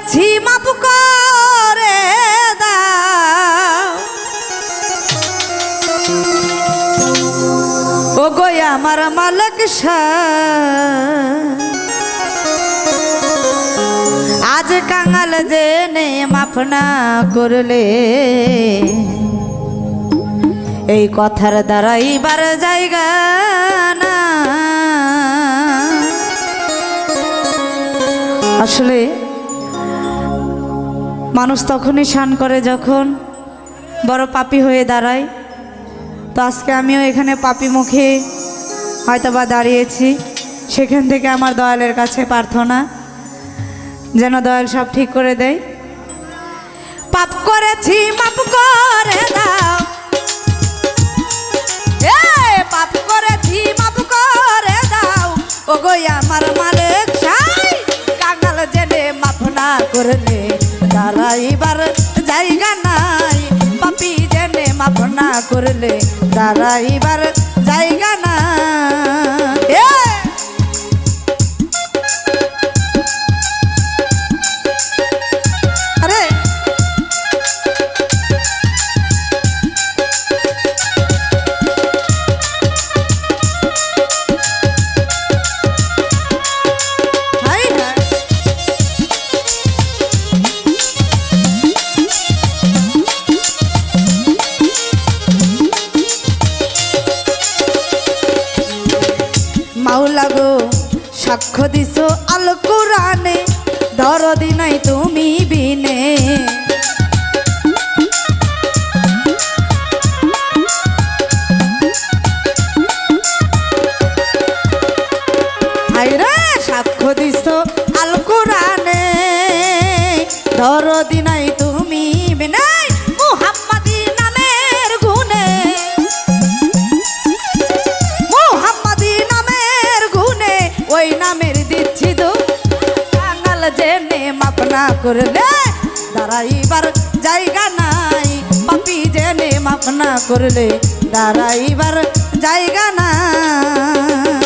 করেছি মাপ করে দাও ও গো আমার মালিক আজ কাঙাল জেনে মাফ না করলে এই কথার দ্বারাইবার জায়গা না। আসলে মানুষ তখনই শান করে যখন বড় পাপী হয়ে দাঁড়ায়। তো আজকে আমিও এখানে পাপী মুখে হয়তোবা দাঁড়িয়েছি, সেখান থেকে আমার দয়ালের কাছে প্রার্থনা যেন দয়াল সব ঠিক করে দেয়। পাপ করেছি মাপ করে দাও, পাপ করেছি মাপ করে দাও ও গো আমার মালিক কাঙাল জেনে মাফ না করলে দাঁড়াইবার জায়গা নাই। পাপী জেনে মাফ না করলে দাঁড়াইবার জায়গা না। মাওলা গো সাক্ষ্য দিছো আল কোরআনে দরদি নাই তুমি বিনে। হায়রে সাক্ষ্য দিছো আল কোরআনে দরদি নাই তুমি বিনে। মুহাম্মাদি নামের গুণে ওই নামের দিচ্ছি দো কাঙাল জেনে মাপ না করলে দাঁড়াইবার জায়গা নাই। পাপী জেনে মাপ না করলে দাঁড়াইবার জায়গা নাই।